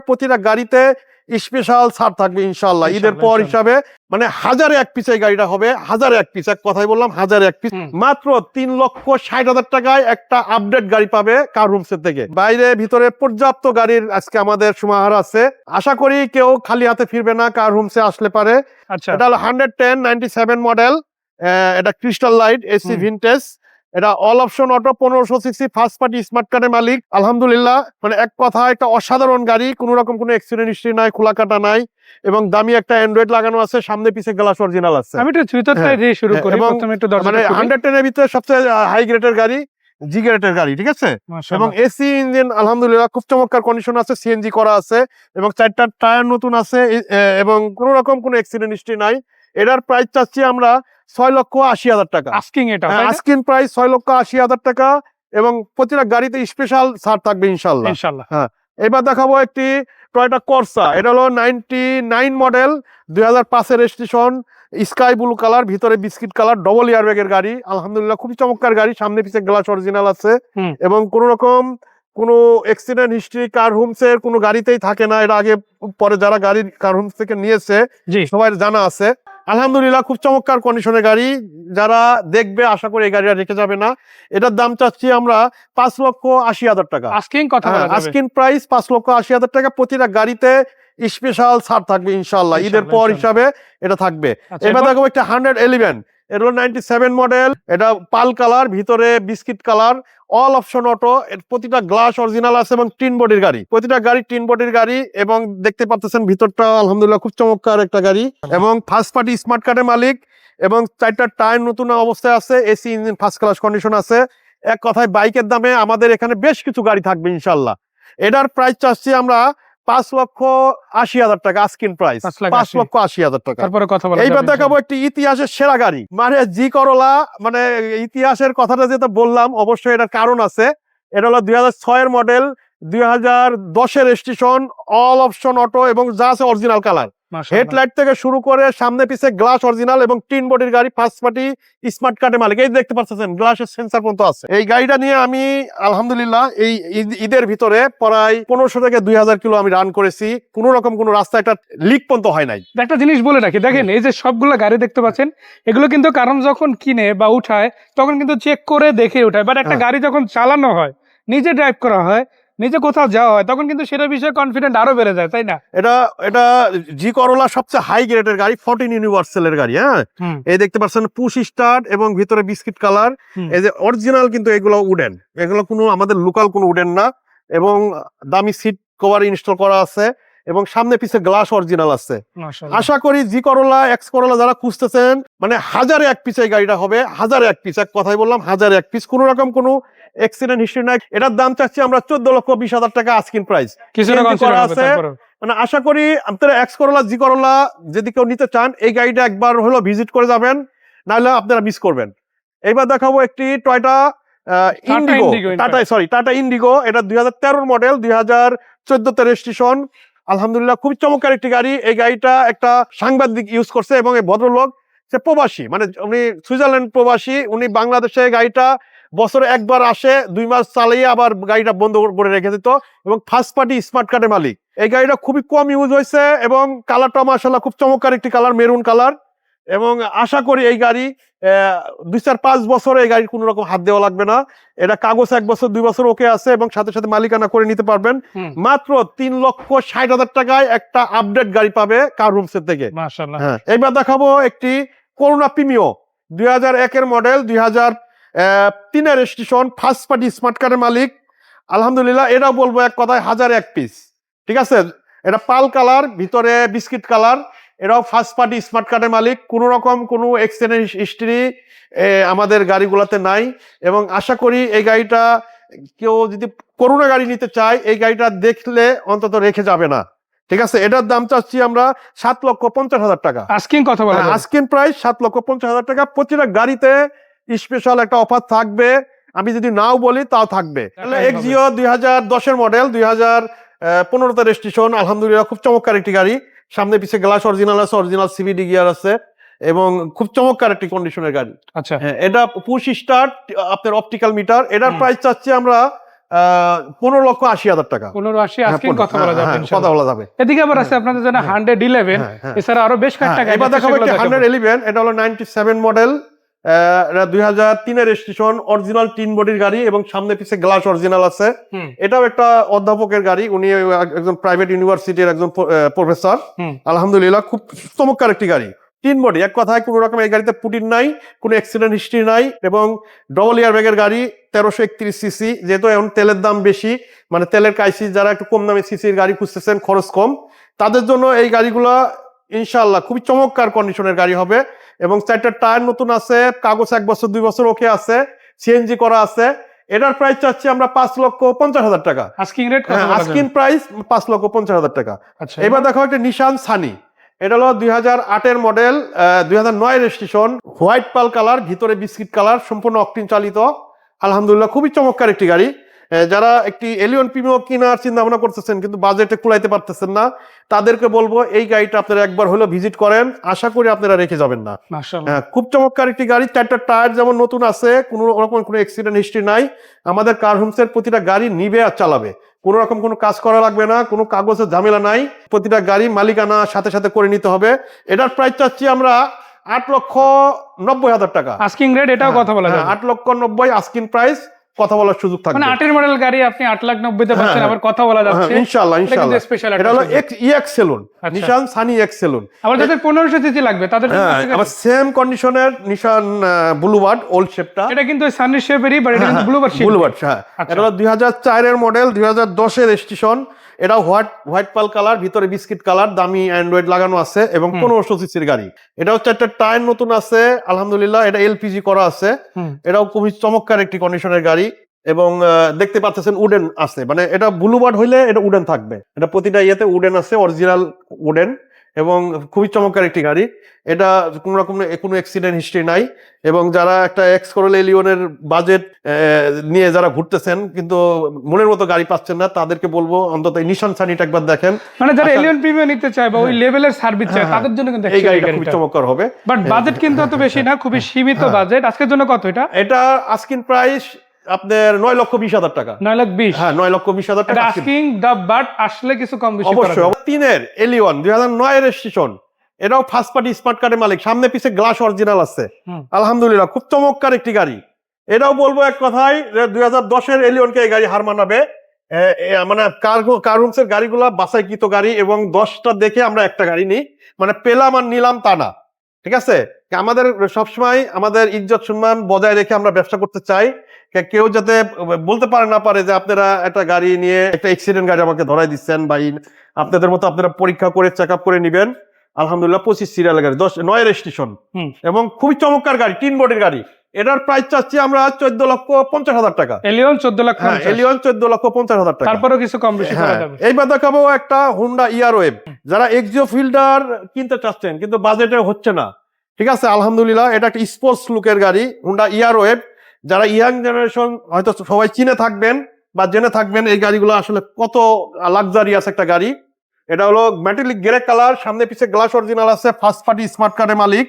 প্রতিটা গাড়িতে স্পেশাল ছাড় থাকবে ইনশাআল্লাহ ঈদের পর হিসাবে। মানে 1000 পিস এই গাড়িটা হবে, 1000 পিস, এক কথাই বললাম 1000 পিস। মাত্র 3,60,000 টাকায় একটা আপডেট গাড়ি পাবে কার রুমস থেকে। বাইরে ভিতরে পর্যাপ্ত গাড়ির আজকে আমাদের সমাহার আছে। আশা করি কেউ খালি হাতে ফিরবে না কার রুমসে আসলে পারে। এটা হলো 110 97 মডেল, এটা ক্রিস্টাল লাইট এসি ভিনটেজ, এটা all option auto, 1500 CC, first party smart কার্ডের মালিক। আলহামদুলিল্লাহ, মানে এক কথা একটা অসাধারণ গাড়ি, কোনো রকম কোনো অ্যাক্সিডেন্ট হিস্ট্রি নাই, খোলা কাটা নাই, এবং দামি একটা অ্যান্ড্রয়েড লাগানো আছে, সামনে পিছে গ্লাস অরিজিনাল আছে। আমি একটু ভিতরটা দিয়ে শুরু করি। প্রথমে একটু মানে 110 এর ভিতরে সবচেয়ে হাই গ্রেডের গাড়ি, জি গ্রেডের গাড়ি, ঠিক আছে। এবং এসি ইঞ্জিন আলহামদুলিল্লাহ খুব চমৎকার কন্ডিশন আছে, সিএনজি করা আছে, এবং 4টা টায়ার নতুন আছে, এবং কোনো রকম কোনো অ্যাক্সিডেন্ট হিস্ট্রি নাই। এটার প্রাইস চাচ্ছি আমরা 6,80,000 টাকা। আস্কিং প্রাইস 6,80,000 টাকা, এবং প্রতিটা গাড়িতে স্পেশাল ছাড় থাকবে ইনশাআল্লাহ। হ্যাঁ, এবার দেখাবো একটি টয়োটা কর্সা। এটা হলো 99 মডেল, 2005 এর রেজিস্ট্রেশন, স্কাই ব্লু কালার, ভিতরে বিস্কিট কালার, ডবল এয়ারব্যাগের গাড়ি। আলহামদুলিল্লাহ খুবই চমৎকার গাড়ি, সামনে পিছে গ্লাস অরিজিনাল আছে, এবং কোনো রকম কোনো অ্যাক্সিডেন্ট হিস্ট্রি কার হোমসের কোনো গাড়িতেই থাকে না। এটা আগে পরে যারা গাড়ি কার হোমস থেকে নিয়েছে সবাই জানা আছে। আলহামদুলিল্লাহ খুব চমৎকার কন্ডিশনের গাড়ি, যারা দেখবে আশা করি এই গাড়িটা রেখে যাবে না। এটার দাম চাচ্ছি আমরা 5,80,000 টাকা। আস্কিং প্রাইস 5,80,000 টাকা। প্রতিটা গাড়িতে স্পেশাল ছাড় থাকবে ইনশাআল্লাহ ঈদের পর হিসাবে এটা থাকবে। এবার দেখো একটা 111, এটা হলো 97 মডেল, এটা পাল কালার, ভিতরে biscuit colour, all option auto, প্রতিটা গ্লাস অরিজিনাল আছে, এবং টিন বডির গাড়ি, প্রতিটা গাড়ি টিন বডির গাড়ি। এবং দেখতে পাচ্ছেন ভিতরটা আলহামদুলিল্লাহ খুব চমৎকার একটা গাড়ি, এবং ফার্স্ট পার্টি স্মার্ট কার্ডের মালিক, এবং 4টা টায়ার নতুন অবস্থায় আছে, AC engine first class condition আছে। এক কথায় বাইকের দামে আমাদের এখানে বেশ কিছু গাড়ি থাকবে ইনশাআল্লাহ। এটার প্রাইস চাচ্ছি আমরা 5,80,000 টাকা, আস্কিং প্রাইস 5,80,000 টাকা। এইবার দেখাবো একটি ইতিহাসের সেরা গাড়ি, মানে জি করোলা। মানে ইতিহাসের কথাটা যেটা বললাম, অবশ্যই এটার কারণ আছে। এটা হলো 2006 এর মডেল, 2010 এর রেজিস্ট্রেশন, অল অপশন অটো, এবং যা আছে অরিজিনাল কালার। হেডলাইট থেকে শুরু করে সামনে পিছে গ্লাস অরিজিনাল, এবং টিন বডির গাড়ি, ফার্স্ট পার্টি স্মার্ট কার্ডের মালিক। এই দেখতে পাচ্ছেন গ্লাসের সেন্সার পর্যন্ত আছে। এই গাড়িটা নিয়ে আমি আলহামদুলিল্লাহ এই ঈদের ভিতরে প্রায় 1500 থেকে 2000 কিলো আমি রান করেছি, কোন রকম কোন রাস্তায় একটা লিক পর্যন্ত হয় নাই। একটা জিনিস বলে রাখি, দেখেন এই যে সবগুলো গাড়ি দেখতে পাচ্ছেন, এগুলো কিন্তু কারণ যখন কিনে বা উঠায় তখন কিন্তু চেক করে দেখে উঠায়। বাট একটা গাড়ি যখন চালানো হয়, নিজে ড্রাইভ করা হয়, নিজে কোথাও যাওয়া হয়, তখন কিন্তু সেটা বিষয়ে কনফিডেন্ট আরো বেড়ে যায়, তাই না? এটা জি করোলা সবচেয়ে হাই গ্রেডের গাড়ি, 14 ইউনিভার্সালের গাড়ি। হ্যাঁ, এই দেখতে পাচ্ছেন পুশ স্টার্ট, এবং ভিতরে বিস্কিট কালার। এই যে অরিজিনাল, কিন্তু এগুলো উডেন, এগুলো কোনো আমাদের লোকাল কোনো উডেন না, এবং দামি সিট কভার ইনস্টল করা আছে, এবং সামনে পিছে গ্লাস অরিজিনাল আছে। আশা করি জি করোলা, এক্স করোলা যারা খুঁজতেছেন, মানে 1001 পিস এই গাড়িটা হবে, 1001 পিস, এক কথাই বললাম 1001 পিস, কোন রকম কোনো অ্যাক্সিডেন্ট হিস্ট্রি নাই। এটার দাম চাচ্ছি আমরা 14,20,000 টাকা, আস্কিং প্রাইস আছে। মানে আশা করি আপনারা এক্স করোলা, জি করোলা যদি কেউ নিতে চান, এই গাড়িটা একবার হলো ভিজিট করে যাবেন, নাহলে আপনারা মিস করবেন। এইবার দেখাবো একটি টয়োটা টাটা ইন্ডিগো। এটা 2013 মডেল, 2014 তে রেজিস্ট্রেশন। আলহামদুলিল্লাহ খুব চমৎকার একটি গাড়ি। এই গাড়িটা একটা সাংবাদিক ইউজ করছে, এবং এই ভদ্রলোক সে প্রবাসী, মানে উনি সুইজারল্যান্ড প্রবাসী। উনি বাংলাদেশে গাড়িটা বছরে একবার আসে, 2 মাস চালিয়ে আবার গাড়িটা বন্ধ করে রেখে দিত, এবং ফার্স্ট পার্টি স্মার্ট কার্ডের মালিক। এই গাড়িটা খুবই কম ইউজ হয়েছে, এবং কালারটা মাশাআল্লাহ খুব চমৎকার একটি কালার, মেরুন কালার। এবং আশা করি এই গাড়ি 2-4-5 বছর এই গাড়ির কোনো রকম হাত দেওয়া লাগবে না। এটা কাগজ 1 বছর 2 বছর ওকে আছে, এবং সাথে সাথে মালিকানা করে নিতে পারবেন। মাত্র 3,60,000 টাকায় একটা আপডেট গাড়ি পাবে কার রুমসের থেকে। হ্যাঁ, এইবার দেখাবো একটি করোনা প্রিমিও, 2001 এর মডেল, 2003 এর রেজিস্ট্রেশন, ফার্স্ট পার্টি স্মার্ট কার্ডের মালিক। আলহামদুলিল্লাহ এটাও বলবো এক কথায় 1001 পিস, ঠিক আছে। এটা পাল কালার, ভিতরে বিস্কিট কালার, এটাও ফার্স্ট পার্টি স্মার্ট কার্ডের মালিক। কোনো রকম কোনো অ্যাক্সিডেন্ট হিস্ট্রি আমাদের গাড়িগুলোতে নাই, এবং আশা করি এই গাড়িটা কেউ যদি করোনা গাড়ি নিতে চায়, এই গাড়িটা দেখলে অন্তত রেখে যাবে না, ঠিক আছে। এটার দাম চাচ্ছি আমরা 7,50,000 টাকা। আস্কিং প্রাইস 7,50,000 টাকা। প্রতিটা গাড়িতে স্পেশাল একটা অফার থাকবে, আমি যদি নাও বলি তাও থাকবে। এক্সিও 2010 এর মডেল, 2015 তে রেজিস্ট্রেশন। আলহামদুলিল্লাহ খুব চমৎকার একটি গাড়ি, সামনে পিছে গ্লাস অরিজিনাল আছে, অরিজিনাল সিভিডি গিয়ার আছে, এবং খুব চমৎকার একটি কন্ডিশনের গাড়ি। আচ্ছা, এটা পুশ স্টার্ট, আপনার অপটিক্যাল মিটার। এটার প্রাইস চাচ্ছি আমরা 15,80,000 টাকা। 15,80 আজকে কথা বলা যাবে কথা ইনশাআল্লাহ। বলা যাবে। এদিকে আবার আছে আপনাদের জন্য 111 এছাড়া আরো বেশ কয়েকটা গাড়ি এবার আছে, দেখাবো সেগুলো একটা দেখাবো। 111, এটা হলো 97 মডেল, এটা 2003 এর রেজিস্ট্রেশন, অরিজিনাল টিন বডির গাড়ি এবং সামনে পিছে গ্লাস অরিজিনাল আছে। এটাও একটা অধ্যাপকের গাড়ি, উনি একজন প্রাইভেট ইউনিভার্সিটির একজন প্রফেসর। আলহামদুলিল্লাহ খুব চমৎকার একটি গাড়ি, টিন বডি, এক কথায় কোনো রকম এই গাড়িতে পুটিন নাই, কোনো অ্যাক্সিডেন্ট হিস্ট্রি নাই এবং ডবল এয়ার ব্যাগের গাড়ি, 1331 সিসি। যেহেতু এখন তেলের দাম বেশি, মানে তেলের ক্রাইসিস, যারা একটু কম দামে সিসির গাড়ি খুঁজতেছেন, খরচ কম, তাদের জন্য এই গাড়িগুলো ইনশাআল্লাহ খুবই চমৎকার কন্ডিশনের গাড়ি হবে। এবং 4টা টায়ার নতুন আছে, কাগজ 1 বছর 2 বছর ওকে আছে, সিএনজি করা আছে। এটার প্রাইস চাচ্ছি আমরা 5,50,000 টাকা। আস্কিং রেট কত? আস্কিং প্রাইস 5,50,000 টাকা। আচ্ছা, এবার দেখো একটা নিশান সানি, এটা হলো 2008 এর মডেল, 2009 রেজিস্ট্রেশন, হোয়াইট পাল কালার, ভিতরে বিস্কিট কালার, সম্পূর্ণ অকটেন চালিত। আলহামদুলিল্লাহ খুবই চমৎকার একটি গাড়ি। যারা একটি এলিয়ন প্রিমিও কেনার চিন্তা ভাবনা করতেছেন কিন্তু বাজেটে কুলাইতে পারতেছেন না, তাদেরকে বলবো এই গাড়িটা আপনারা একবার হলো ভিজিট করেন, আশা করি আপনারা রেখে যাবেন না। মাশাআল্লাহ, খুব চমৎকার একটি গাড়ি। 4টা টায়ার যেমন নতুন আছে, কোনো রকম কোনো অ্যাক্সিডেন্ট হিস্ট্রি নাই। আমাদের কার হোমসের প্রতিটা গাড়ি নিবে আর চালাবে, কোনো রকম কোনো কাজ করা লাগবে না, কোনো কাগজের ঝামেলা নাই। প্রতিটা গাড়ি মালিকানা সাথে সাথে করে নিতে হবে। এটার প্রাইস চাচ্ছি আমরা 8,90,000 টাকা। আস্কিং রেট এটাও কথা বলা যাবে। 8,90,000 আস্কিং প্রাইস, কথা বলার সুযোগ থাকবে। মানে 8 এর মডেল গাড়ি আপনি 8,90,000 তে পাচ্ছেন, আবার কথা বলা যাচ্ছে ইনশাআল্লাহ ইনশাআল্লাহ। স্পেশাল এটা হলো এক্স সেলুন, নিশান সানি এক্স সেলুন। আবার যাদের 1500 সিসি লাগবে তাদের জন্য আবার সেম কন্ডিশনের নিশান ব্লুবার্ড ওল্ড শেপটা, এটা কিন্তু সানি শেপেরই, বাট এটা কিন্তু ব্লুবার্ড শেপ। ব্লুবার্ড, হ্যাঁ। এটা হলো 2004 এর মডেল, 2010 এর রেজিস্ট্রেশন। এটা হোয়াইট পাল কালার, ভিতরে বিস্কিট কালার, দামি অ্যান্ড্রয়েড লাগানো আছে এবং 1500 সিসির গাড়ি। এটাও 4টা টায়ার নতুন আছে আলহামদুলিল্লাহ। এটা এলপিজি করা আছে। এটাও খুবই চমৎকার একটি কন্ডিশনের গাড়ি এবং দেখতে পাচ্ছেন উডেন আছে, মানে এটা ব্লুবার্ড হইলে এটা উডেন থাকবে, এটা প্রতিটা ইয়েতে উডেন আছে, অরিজিনাল উডেন এবং খুবই চমৎকার একটি গাড়ি। এটা কোনো রকম কোনো অ্যাক্সিডেন্ট হিস্ট্রি নাই। এবং যারা একটা এক্স করোলা এলিয়নের বাজেট নিয়ে যারা ঘুরতেছেন কিন্তু মনের মতো গাড়ি পাচ্ছেন না, তাদেরকে বলবো অন্তত নিশান সানিটা একবার দেখেন। মানে যারা এলিয়ন প্রিমিয়াম নিতে চায় বা ওই লেভেলের সার্ভিস চায় তাদের জন্য কিন্তু এই গাড়িটা খুবই চমৎকার হবে। বাট বাজেট কিন্তু অত বেশি না, খুবই সীমিত বাজেট। আজকের জন্য কত এটা? এটা আস্কিং প্রাইস আপনার 9,20,000 টাকা। 9,20,000, হ্যাঁ 9,20,000 টাকা আস্কিং বাট আসলে কিছু কম বেশি অবশ্যই। 3 এলিয়ন 2009 এর রেজিস্ট্রেশন, এটাও ফার্স্ট পার্টি স্মার্ট কার্ডের মালিক, সামনে পিছে গ্লাস অরিজিনাল আছে। আলহামদুলিল্লাহ খুব চমৎকার একটি গাড়ি। এটাও বলবো এক কথায় 2010 এর এলিয়নকে এই গাড়ি হার মানাবে। মানে কার হোমসের গাড়িগুলা বাছাইকৃত গাড়ি এবং 10টা দেখে আমরা একটা গাড়ি নিই, মানে পেলাম আর নিলাম তা না, ঠিক আছে। আমাদের সবসময় আমাদের ইজ্জত সম্মান বজায় রেখে আমরা ব্যবসা করতে চাই। কেউ যাতে বলতে পারে না পারে যে আপনারা একটা গাড়ি নিয়ে একটা অ্যাক্সিডেন্ট গাড়ি আমাকে ধরাই দিচ্ছেন বা আপনাদের মতো আপনারা পরীক্ষা করে চেক আপ করে নিবেন। আলহামদুলিল্লাহ 25 সিরিয়াল গাড়ি, 9 রেজিস্ট্রেশন এবং খুবই চমৎকার গাড়ি, 3 বডির গাড়ি। এটার প্রাইস চাচ্ছি আমরা 14,50,000 টাকা। এলিয়ন 14,50,000, এলিয়ন 14,50,000 টাকা। তারপরেও কিছু কম বেশি করা যাবে। এইবার দেখাবো একটা হুন্ডা ইয়ারওয়েভ, যারা এক্সিও ফিল্ডার কিনতে চাচ্ছেন কিন্তু বাজেটে হচ্ছে না, ঠিক আছে। আলহামদুলিল্লাহ এটা একটা স্পোর্টস লুকের গাড়ি, হুন্ডা ইয়ারওয়েভ। যারা ইয়াং জেনারেশন হয়তো সবাই চিনে থাকবেন বা জেনে থাকবেন এই গাড়িগুলো আসলে কত লাক্সারিয়াস একটা গাড়ি। এটা হলো মেটালিক গ্রে কালার, সামনে পিছে গ্লাস অরিজিনাল আছে, ফার্স্ট পার্টি স্মার্ট কার্ডের মালিক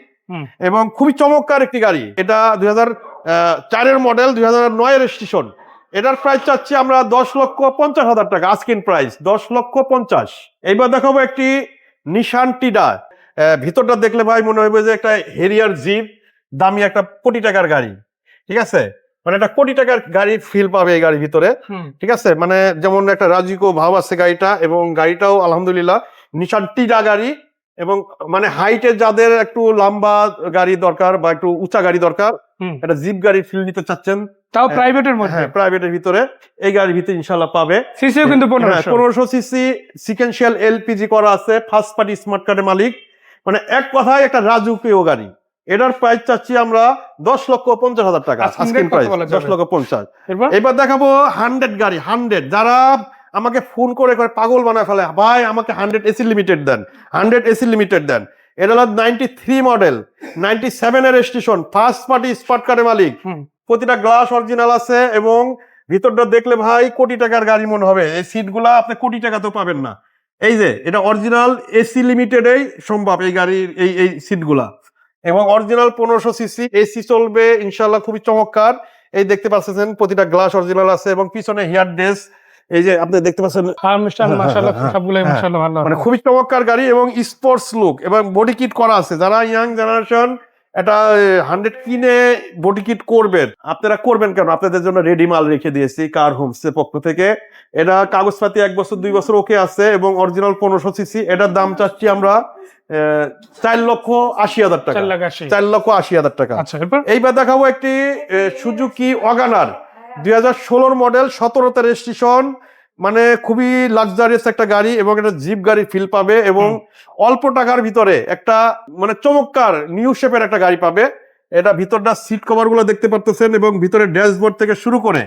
এবং খুবই চমৎকার একটি গাড়ি। এটা 2004 এর মডেল, 2009 এর রেজিস্ট্রেশন। এটার প্রাইস চাচ্ছি আমরা 10,50,000 টাকা, আস্কিং প্রাইস 10,50,000। এইবার দেখাবো একটি নিশান টিডা। ভিতরটা দেখলে ভাই মনে হবে যে একটা হেরিয়ার জিপ, দামি একটা কোটি টাকার গাড়ি, ঠিক আছে। মানে একটা কোটি টাকার গাড়ি ফিল পাবে এই গাড়ির ভিতরে, ঠিক আছে। মানে যেমন একটা রাজিকো ভাব আছে গাড়িটা এবং গাড়িটাও আলহামদুলিল্লাহ নিশান টিডা গাড়ি এবং মানে হাইটে যাদের একটু লম্বা গাড়ি দরকার বা একটু উঁচা গাড়ি দরকার, একটা জিপ গাড়ি ফিল নিতে চাচ্ছেন, তাও প্রাইভেটের মধ্যে, হ্যাঁ প্রাইভেটের ভিতরে, এই গাড়ির ভিতরে ইনশাআল্লাহ পাবে। সিসিও কিন্তু 1500 সিসি, সিকোয়েন্সিয়াল এলপিজি করা আছে, ফার্স্ট পার্টি স্মার্ট কার্ডের মালিক, মানে এক কথায় একটা রাজকীয় গাড়ি। এটার প্রাইস চাচ্ছি আমরা 10,50,000 টাকা, আস্কিং প্রাইস 10,50,000। এবার দেখাবো 100 গাড়ি, 100 যারা আমাকে ফোন করে পাগল বানায় ফেলে, ভাই আমাকে 100 এসি লিমিটেড দেন, 100 এসি লিমিটেড দেন। এটা হলো 93 মডেল, 97 এর রেজিস্ট্রেশন, ফার্স্ট পার্টি স্মার্ট কার্ডের মালিক, প্রতিটা গ্লাস অরিজিনাল আছে এবং ভিতরটা দেখলে ভাই কোটি টাকার গাড়ি মনে হবে। এই সিটগুলা আপনি কোটি টাকা তো পাবেন না। এই যে এটা অরিজিনাল এসি লিমিটেডেই সম্ভব এই গাড়ির এই সিটগুলা এবং অরিজিনাল 1500 সিসি, এসি চলবে ইনশাআল্লাহ, খুবই চমৎকার। এই দেখতে পাচ্ছেন প্রতিটা গ্লাস অরিজিনাল আছে এবং পিছনে হেয়ার ড্রেস এই যে আপনি দেখতে পাচ্ছেন মাশাআল্লাহ সবগুলাই মাশাআল্লাহ ভালো মানে খুবই চমৎকার গাড়ি এবং স্পোর্টস লুক এবং বডি কিট করা আছে। যারা ইয়াং জেনারেশন এটা 100 কিনে বডি কিট করবেন, আপনারা করবেন কেন, আপনাদের জন্য রেডি মাল রেখে দিয়েছি কার হোমস এর পক্ষ থেকে। এটা কাগজপাতি 1 বছর 2 বছর ওকে আছে এবং অরিজিনাল 1500 সিসি। এটার দাম চাচ্ছি আমরা 4,80,000 টাকা। 4,80,000 টাকা। আচ্ছা, এরপর এইবার দেখাবো একটি সুজুকি ওয়াগানার 2016 মডেল, 17তে রেজিস্ট্রেশন, মানে খুবই লাক্সারিয়াস একটা গাড়ি এবং এটা জিপ গাড়ি ফিল পাবে এবং অল্প টাকার ভিতরে একটা মানে চমৎকার নিউ শেপের একটা গাড়ি পাবে। এটা ভিতরটা সিট কভার গুলো দেখতে পারতেছেন এবং ভিতরে ড্যাশবোর্ড থেকে শুরু করে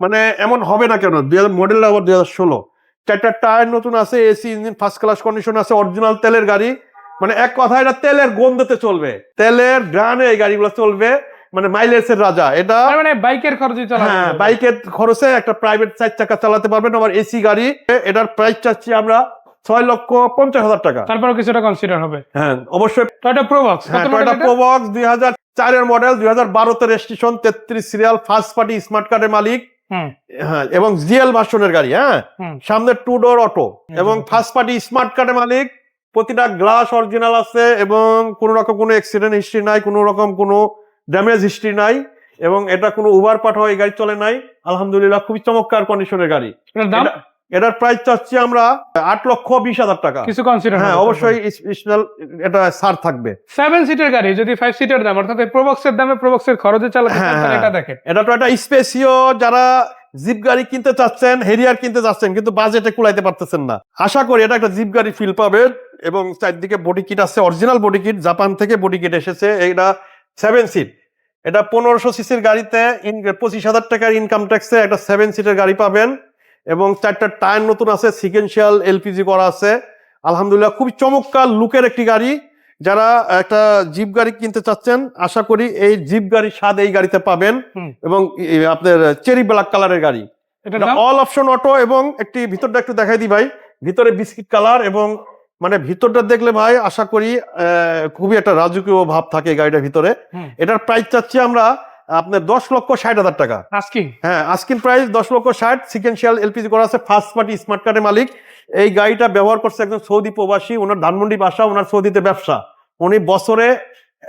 মানে এমন হবে না কেন, মডেল আবার 2016, 4টা টায়ার নতুন আছে, AC engine first class condition আছে, অরিজিনাল তেলের গাড়ি, মানে এক কথায় এটা তেলের গন্ধতে চলবে, তেলের গ্রানে এই গাড়িগুলো চলবে, মানে মাইলেজের রাজা এটা। মানে বাইকের খরচে চালাতে হ্যাঁ, পারবেন। বাইকের খরচে একটা প্রাইভেট 4 চাকা চালাতে পারবেন। আবার এসি গাড়ি, এটার প্রাইস চাচ্ছি আমরা 6,50,000 টাকা। তারপরেও কিছুটা কনসিডার হবে। হ্যাঁ অবশ্যই। টয়োটা প্রোবক্স, হ্যাঁ, টয়োটা প্রোবক্স 2004 এর মডেল, 2012তে registration, 33 serial, first party smart কার্ডের মালিক। হ্যাঁ, এবং জিএল ভার্সনের গাড়ি। হ্যাঁ, সামনে 2 ডোর অটো এবং ফার্স্ট পার্টি স্মার্ট কার্ডের মালিক। প্রতিটা গ্লাস অরিজিনাল আছে এবং কোনো রকম কোনো অ্যাক্সিডেন্ট হিস্ট্রি নাই, কোনো রকম কোনো ড্যামেজ হিস্ট্রি নাই এবং এটা কোনো উবার পাঠাও এই গাড়ি চলে নাই। আলহামদুলিল্লাহ খুবই চমৎকার কন্ডিশনের গাড়ি। এটার প্রাইস চাচ্ছি আমরা 8,20,000 টাকা। কিছু কনসিডার? হ্যাঁ অবশ্যই, স্পেশাল এটা ছাড় থাকবে। 7 সিটের গাড়ি যদি 5 সিটের দাম, অর্থাৎ প্রোবক্সের দামে প্রোবক্সের খরচে চালাতে চান তাহলে এটা দেখেন। এটা তো একটা স্পেসিও, যারা জিপ গাড়ি কিনতে চাচ্ছেন, হেরিয়ার কিনতে চাচ্ছেন কিন্তু বাজেটে কুলাইতে পারতেছেন না, আশা করি এটা একটা জিপ গাড়ি ফিল পাবেন। এবং চারদিকে বডি কিট আছে, অরিজিনাল বডি কিট, জাপান থেকে বডি কিট এসেছে। এটা 7 সিট, এটা 1500 সিসির গাড়িতে 25,000 টাকার ইনকাম ট্যাক্সে একটা 7 সিটের গাড়ি পাবেন এবং 4টা টায়ার নতুন আছে, সিকেন্সিয়াল এলপিজি করা আছে। আলহামদুলিল্লাহ খুবই চমৎকার লুকের একটি গাড়ি। যারা একটা জিপ গাড়ি কিনতে চাচ্ছেন, আশা করি এই জিপ গাড়ির স্বাদ এই গাড়িতে পাবেন। এবং আপনার চেরি ব্ল্যাক কালারের গাড়ি, এটা অল অপশন অটো এবং একটি ভিতরটা একটু দেখাই দিই ভাই। ভিতরে বিস্কিট কালার এবং মানে ভিতরটা দেখলে ভাই আশা করি খুবই একটা রাজকীয় ভাব থাকে এই গাড়িটার ভিতরে। এটার প্রাইস চাচ্ছি আমরা আপনার 10,60,000 টাকা। হ্যাঁ, আস্কিং প্রাইস 10,60,000। সিকেন্সিয়াল এলপিজি করা আছে, ফার্স্ট পার্টি স্মার্ট কার্ডের মালিক। এই গাড়িটা ব্যবহার করছে একজন সৌদি প্রবাসী, ওনার ধানমন্ডি বাসা, ওনার সৌদিতে ব্যবসা। উনি বছরে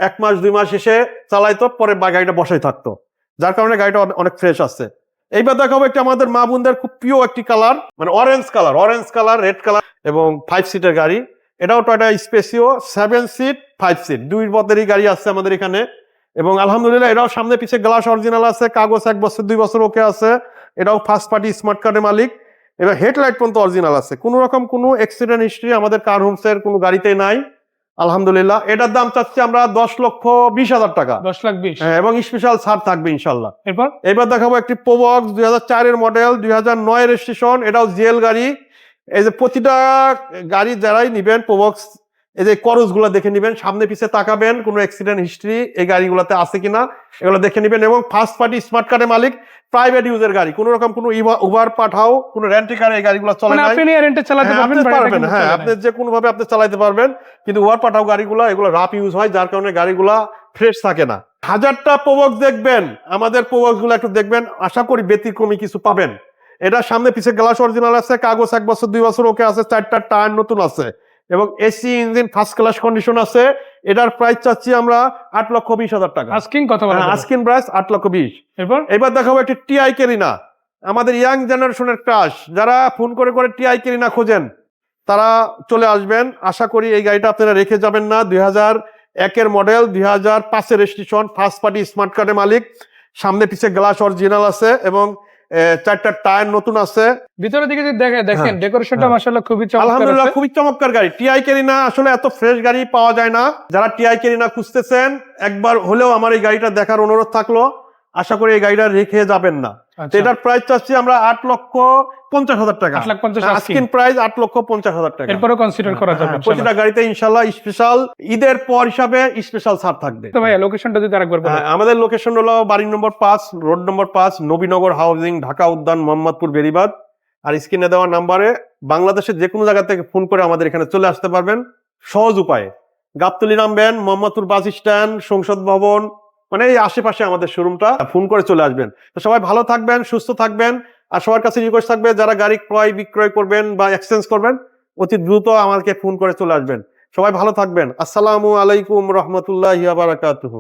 1 মাস 2 মাস এসে চালাইতো, পরে গাড়িটা বসাই থাকতো, যার কারণে গাড়িটা অনেক ফ্রেশ আছে। এইবার দেখাবো একটা আমাদের মা বোনদের খুব প্রিয় একটি কালার, মানে অরেঞ্জ কালার, রেড কালার এবং 5 সিটের গাড়ি। এটাও টয়োটা স্পেসিও, 7 সিট 5 সিট, 2 পদেরই গাড়ি আছে আমাদের এখানে। এবং আলহামদুলিল্লাহ এটাও সামনে পিছে গ্লাস অরিজিনাল আছে, কাগজ 1 বছর 2 বছর ওকে আছে। এটাও ফার্স্ট পার্টি স্মার্ট কার্ডের মালিক। এবার হেডলাইট পর্যন্ত অরিজিনাল আছে, কোনো রকম কোনো অ্যাক্সিডেন্ট হিস্ট্রি আমাদের কার হোমসের কোনো গাড়িতে নাই। আলহামদুলিল্লাহ এটার দাম চাচ্ছি আমরা 10,20,000 টাকা। 10,20,000। হ্যাঁ, এবং স্পেশাল ছাড় থাকবে ইনশাল্লাহ। এবার দেখাবো একটি প্রোবক্স 2004 এর মডেল, 2009 রেজিস্ট্রেশন, এটাও জিএল গাড়ি। এই যে প্রতিটা গাড়ি যারাই নিবেন প্রোবক্স, এই যে করস গুলো দেখে নিবেন, সামনে পিছে তাকাবেন কোনো অ্যাক্সিডেন্ট হিস্ট্রি এই গাড়িগুলোতে আছে কিনা এগুলো দেখে নিবেন। এবং ফার্স্ট পার্টি স্মার্ট কার্ডের মালিক, প্রাইভেট ইউজের গাড়ি, কোনো রকম কোনো উবার পাঠাও কোনো রেন্টি কার এই গাড়িগুলো চলে না, আপনি রেন্টে চালাতে পারবেন। হ্যাঁ, আপনি যে কোনো ভাবে আপনি চালাতে পারবেন, কিন্তু উবার পাঠাও গাড়িগুলো এগুলো রাফ ইউজ হয়, যার কারণে গাড়িগুলা ফ্রেশ থাকে না। 1000টা প্রোবক্স দেখবেন, আমাদের প্রোবক্স গুলো একটু দেখবেন, আশা করি ব্যতিক্রমী কিছু পাবেন। এটা সামনে পিছে গ্লাস অরিজিনাল আছে, কাগজ 1 বছর 2 বছর ওকে আছে, 4টা টায়ার নতুন আছে এবং AC engine first class condition আছে। এটার প্রাইস চাচ্ছি আমরা 8,20,000 টাকা। আস্কিং কত বলা? Asking price 8,20,000। এবার দেখাবো একটি টিআই কেরিনা, আমাদের ইয়াং জেনারেশনের ক্রাশ। যারা ফোন করে করে টিআই কেরিনা খোঁজেন তারা চলে আসবেন, আশা করি এই গাড়িটা আপনারা রেখে যাবেন না। 2001 এর মডেল, 2005 এর রেজিস্ট্রেশন, ফার্স্ট পার্টি স্মার্ট কার্ডের মালিক, সামনে পিছে গ্লাস অরিজিনাল আছে এবং 4টা টায়ার নতুন আছে। ভিতরের দিকে যদি দেখেন ডেকোরেশনটা মাশাআল্লাহ খুবই চমৎকার। আলহামদুলিল্লাহ খুবই চমৎকার গাড়ি। টিআই কেরিনা আসলে এত ফ্রেশ গাড়ি পাওয়া যায় না। যারা টিআই কেরিনা খুঁজতেছেন একবার হলেও আমার এই গাড়িটা দেখার অনুরোধ থাকলো, আশা করি এই গাড়িটা রেখে যাবেন না। এটার প্রাইস চাচ্ছি আমরা 8,50,000 টাকা। আস্কিং প্রাইস 8,50,000 টাকা। এরপরও কনসিডার করা যাবে। প্রতিটা গাড়িতে ইনশাআল্লাহ স্পেশাল ঈদের পর হিসাবে স্পেশাল ছাড় থাকবে। তো ভাই লোকেশনটা যদি আরেকবার বলেন। আমাদের লোকেশন হলো বাড়ি নম্বর 5, road number 5, Nabinagar housing, Dhaka উদ্যান, মোহাম্মদপুর, বেরিবাদ। আর স্ক্রিনে দেওয়া নাম্বারে বাংলাদেশের যে কোনো জায়গা থেকে ফোন করে আমাদের এখানে চলে আসতে পারবেন সহজ উপায়ে। গাবতলী নামবেন, মোহাম্মদপুর বাস স্ট্যান্ড, সংসদ ভবন, মানে এই আশেপাশে আমাদের শোরুমটা, ফোন করে চলে আসবেন। তো সবাই ভালো থাকবেন, সুস্থ থাকবেন। আর সবার কাছে রিকোয়েস্ট থাকবে, যারা গাড়ি ক্রয় বিক্রয় করবেন বা এক্সচেঞ্জ করবেন, অতি দ্রুত আমাকে ফোন করে চলে আসবেন। সবাই ভালো থাকবেন। আসসালামু আলাইকুম রহমতুল্লাহি ওয়া বারাকাতুহু।